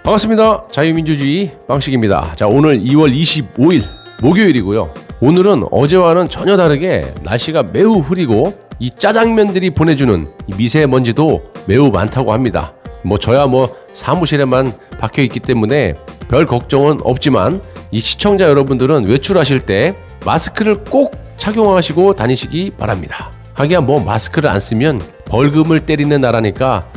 반갑습니다. 자유민주주의 빵식입니다. 자, 오늘 2월 25일 목요일이고요. 오늘은 어제와는 전혀 다르게 날씨가 매우 흐리고 이 짜장면들이 보내주는 이 미세먼지도 매우 많다고 합니다. 저야 사무실에만 박혀 있기 때문에 별 걱정은 없지만 이 시청자 여러분들은 외출하실 때 마스크를 꼭 착용하시고 다니시기 바랍니다. 하기야 마스크를 안 쓰면 벌금을 때리는 나라니까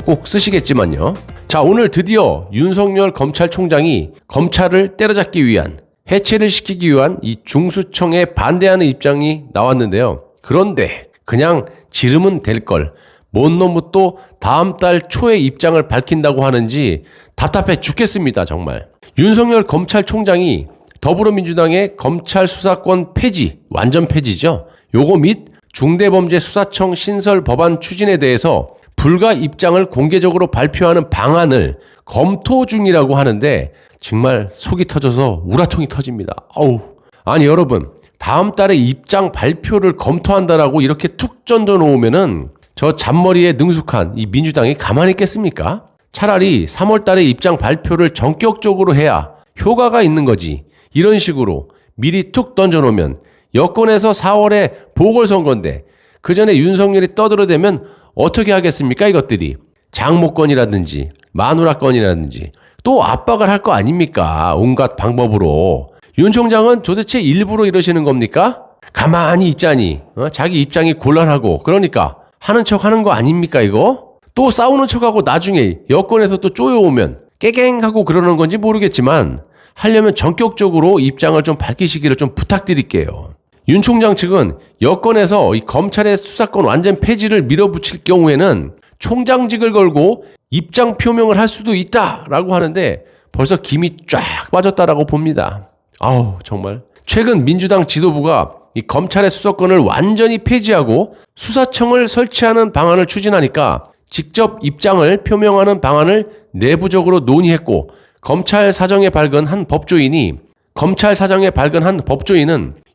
꼭 쓰시겠지만요. 자, 오늘 드디어 윤석열 검찰총장이 검찰을 때려잡기 위한, 해체를 시키기 위한 이 중수청에 반대하는 입장이 나왔는데요. 그런데 그냥 지르면 될걸, 뭔 놈은 또 다음 달 초에 입장을 밝힌다고 하는지 답답해 죽겠습니다. 정말. 윤석열 검찰총장이 더불어민주당의 검찰 수사권 폐지, 완전 폐지죠. 요거 및 중대범죄수사청 신설 법안 추진에 대해서 불가 입장을 공개적으로 발표하는 방안을 검토 중이라고 하는데 정말 속이 터져서 우라통이 터집니다. 아니 여러분, 다음 달에 입장 발표를 검토한다라고 이렇게 툭 던져 놓으면은 저 잔머리에 능숙한 이 민주당이 가만히 있겠습니까? 차라리 3월 달에 입장 발표를 전격적으로 해야 효과가 있는 거지. 이런 식으로 미리 툭 던져 놓으면 여권에서 4월에 보궐선거인데 그 전에 윤석열이 떠들어대면 어떻게 하겠습니까? 이것들이 장모권이라든지 마누라권이라든지 또 압박을 할 거 아닙니까? 온갖 방법으로. 윤 총장은 도대체 일부러 이러시는 겁니까? 가만히 있자니 자기 입장이 곤란하고 그러니까 하는 척 하는 거 아닙니까 이거? 또 싸우는 척하고 나중에 여권에서 또 쪼여오면 깨갱하고 그러는 건지 모르겠지만 하려면 전격적으로 입장을 좀 밝히시기를 좀 부탁드릴게요. 윤 총장 측은 여권에서 이 검찰의 수사권 완전 폐지를 밀어붙일 경우에는 총장직을 걸고 입장 표명을 할 수도 있다라고 하는데 벌써 김이 쫙 빠졌다라고 봅니다. 정말. 최근 민주당 지도부가 이 검찰의 수사권을 완전히 폐지하고 수사청을 설치하는 방안을 추진하니까 직접 입장을 표명하는 방안을 내부적으로 논의했고 검찰 사정에 밝은 한 법조인은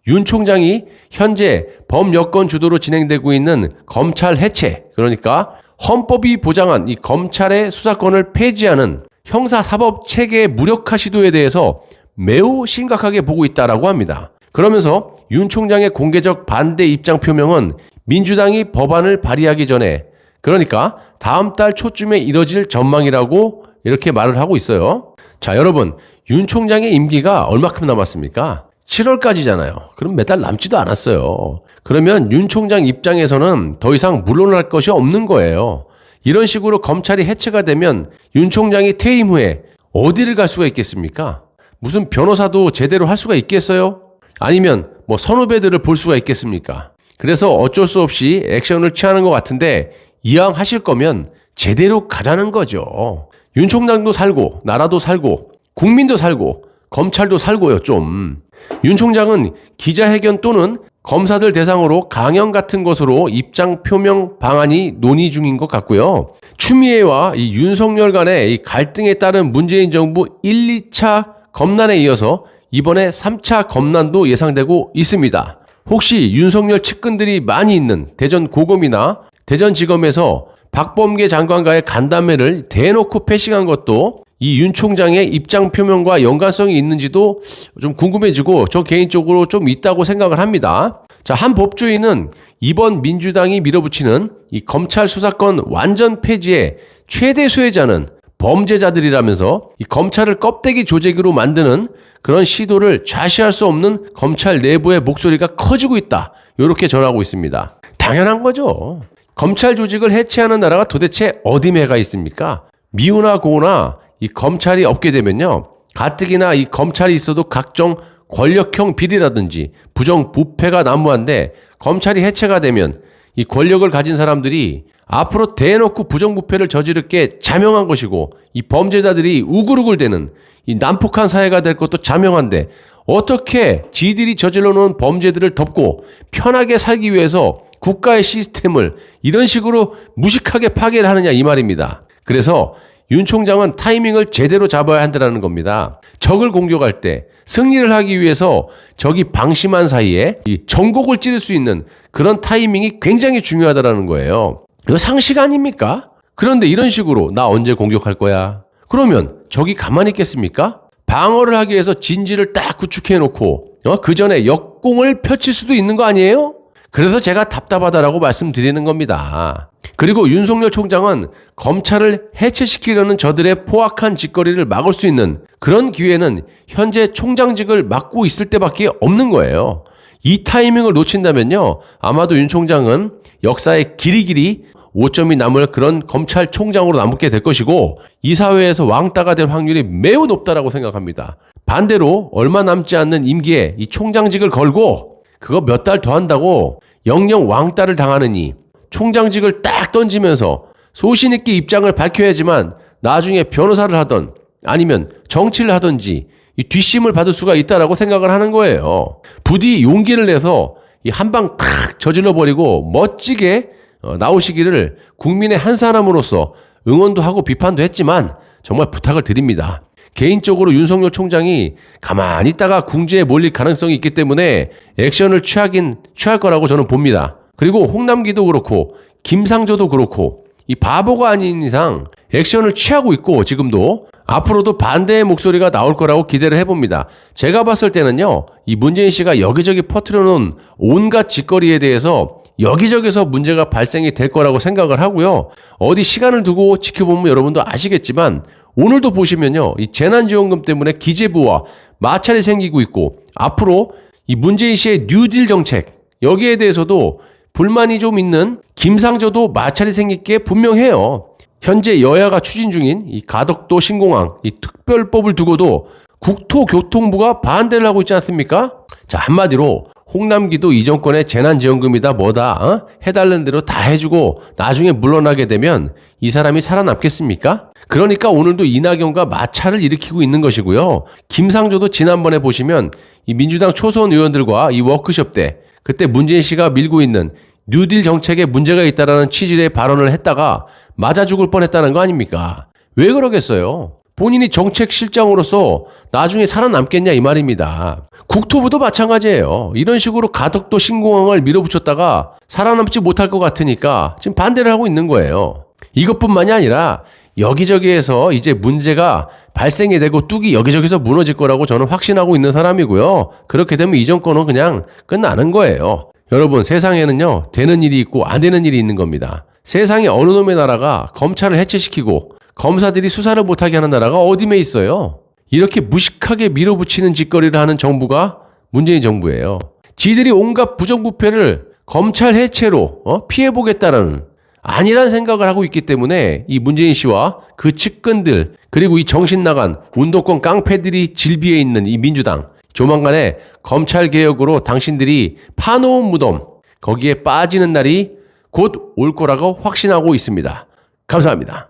윤 총장이 현재 범여권 주도로 진행되고 있는 검찰 해체, 그러니까 헌법이 보장한 이 검찰의 수사권을 폐지하는 형사사법 체계의 무력화 시도에 대해서 매우 심각하게 보고 있다라고 합니다. 그러면서 윤 총장의 공개적 반대 입장 표명은 민주당이 법안을 발의하기 전에, 그러니까 다음 달 초쯤에 이뤄질 전망이라고 이렇게 말을 하고 있어요. 자, 여러분, 윤 총장의 임기가 얼마큼 남았습니까? 7월까지잖아요. 그럼 몇 달 남지도 않았어요. 그러면 윤 총장 입장에서는 더 이상 물러날 것이 없는 거예요. 이런 식으로 검찰이 해체가 되면 윤 총장이 퇴임 후에 어디를 갈 수가 있겠습니까? 무슨 변호사도 제대로 할 수가 있겠어요? 아니면 선후배들을 볼 수가 있겠습니까? 그래서 어쩔 수 없이 액션을 취하는 것 같은데 이왕 하실 거면 제대로 가자는 거죠. 윤 총장도 살고 나라도 살고 국민도 살고 검찰도 살고요 좀. 윤 총장은 기자회견 또는 검사들 대상으로 강연 같은 것으로 입장 표명 방안이 논의 중인 것 같고요. 추미애와 이 윤석열 간의 이 갈등에 따른 문재인 정부 1, 2차 검난에 이어서 이번에 3차 검난도 예상되고 있습니다. 혹시 윤석열 측근들이 많이 있는 대전고검이나 대전지검에서 박범계 장관과의 간담회를 대놓고 패싱한 것도 이 윤 총장의 입장 표명과 연관성이 있는지도 좀 궁금해지고 저 개인적으로 좀 있다고 생각을 합니다. 자, 한 법조인은 이번 민주당이 밀어붙이는 이 검찰 수사권 완전 폐지의 최대 수혜자는 범죄자들이라면서 이 검찰을 껍데기 조직으로 만드는 그런 시도를 좌시할 수 없는 검찰 내부의 목소리가 커지고 있다. 이렇게 전하고 있습니다. 당연한 거죠. 검찰 조직을 해체하는 나라가 도대체 어디 매가 있습니까? 미우나 고우나 이 검찰이 없게 되면요, 가뜩이나 이 검찰이 있어도 각종 권력형 비리라든지 부정부패가 난무한데 검찰이 해체가 되면 이 권력을 가진 사람들이 앞으로 대놓고 부정부패를 저지를 게 자명한 것이고 이 범죄자들이 우글우글대는 이 난폭한 사회가 될 것도 자명한데 어떻게 지들이 저질러 놓은 범죄들을 덮고 편하게 살기 위해서 국가의 시스템을 이런 식으로 무식하게 파괴를 하느냐 이 말입니다. 그래서 윤 총장은 타이밍을 제대로 잡아야 한다는 겁니다. 적을 공격할 때 승리를 하기 위해서 적이 방심한 사이에 이 전곡을 찌를 수 있는 그런 타이밍이 굉장히 중요하다는 거예요. 이거 상식 아닙니까? 그런데 이런 식으로 나 언제 공격할 거야? 그러면 적이 가만히 있겠습니까? 방어를 하기 위해서 진지를 딱 구축해 놓고 그 전에 역공을 펼칠 수도 있는 거 아니에요? 그래서 제가 답답하다라고 말씀드리는 겁니다. 그리고 윤석열 총장은 검찰을 해체시키려는 저들의 포악한 짓거리를 막을 수 있는 그런 기회는 현재 총장직을 맡고 있을 때밖에 없는 거예요. 이 타이밍을 놓친다면요, 아마도 윤 총장은 역사에 길이길이 5점이 남을 그런 검찰총장으로 남게 될 것이고 이 사회에서 왕따가 될 확률이 매우 높다라고 생각합니다. 반대로 얼마 남지 않는 임기에 이 총장직을 걸고 그거 몇 달 더 한다고 영영 왕따를 당하느니 총장직을 딱 던지면서 소신 있게 입장을 밝혀야지만 나중에 변호사를 하던 아니면 정치를 하든지 이 뒷심을 받을 수가 있다라고 생각을 하는 거예요. 부디 용기를 내서 이 한 방 탁 저질러 버리고 멋지게 나오시기를 국민의 한 사람으로서 응원도 하고 비판도 했지만 정말 부탁을 드립니다. 개인적으로 윤석열 총장이 가만히 있다가 궁지에 몰릴 가능성이 있기 때문에 액션을 취할 거라고 저는 봅니다. 그리고 홍남기도 그렇고 김상조도 그렇고 이 바보가 아닌 이상 액션을 취하고 있고 지금도 앞으로도 반대의 목소리가 나올 거라고 기대를 해봅니다. 제가 봤을 때는요, 이 문재인 씨가 여기저기 퍼뜨려놓은 온갖 짓거리에 대해서 여기저기서 문제가 발생이 될 거라고 생각을 하고요. 어디 시간을 두고 지켜보면 여러분도 아시겠지만 오늘도 보시면요, 이 재난지원금 때문에 기재부와 마찰이 생기고 있고 앞으로 이 문재인 씨의 뉴딜 정책 여기에 대해서도 불만이 좀 있는 김상조도 마찰이 생길 게 분명해요. 현재 여야가 추진 중인 이 가덕도 신공항 이 특별법을 두고도 국토교통부가 반대를 하고 있지 않습니까? 자, 한마디로 홍남기도 이 정권의 재난지원금이다 뭐다 해달라는 대로 다 해주고 나중에 물러나게 되면 이 사람이 살아남겠습니까? 그러니까 오늘도 이낙연과 마찰을 일으키고 있는 것이고요. 김상조도 지난번에 보시면 이 민주당 초선 의원들과 이 워크숍 때 그때 문재인 씨가 밀고 있는 뉴딜 정책에 문제가 있다라는 취지의 발언을 했다가 맞아 죽을 뻔했다는 거 아닙니까? 왜 그러겠어요? 본인이 정책실장으로서 나중에 살아남겠냐 이 말입니다. 국토부도 마찬가지예요. 이런 식으로 가덕도 신공항을 밀어붙였다가 살아남지 못할 것 같으니까 지금 반대를 하고 있는 거예요. 이것뿐만이 아니라 여기저기에서 이제 문제가 발생이 되고 뚝이 여기저기서 무너질 거라고 저는 확신하고 있는 사람이고요. 그렇게 되면 이 정권은 그냥 끝나는 거예요. 여러분, 세상에는요, 되는 일이 있고 안 되는 일이 있는 겁니다. 세상에 어느 놈의 나라가 검찰을 해체시키고 검사들이 수사를 못하게 하는 나라가 어디에 있어요? 이렇게 무식하게 밀어붙이는 짓거리를 하는 정부가 문재인 정부예요. 지들이 온갖 부정부패를 검찰 해체로 피해보겠다는 아니란 생각을 하고 있기 때문에 이 문재인 씨와 그 측근들 그리고 이 정신나간 운동권 깡패들이 질비해 있는 이 민주당 조만간에 검찰개혁으로 당신들이 파놓은 무덤 거기에 빠지는 날이 곧 올 거라고 확신하고 있습니다. 감사합니다.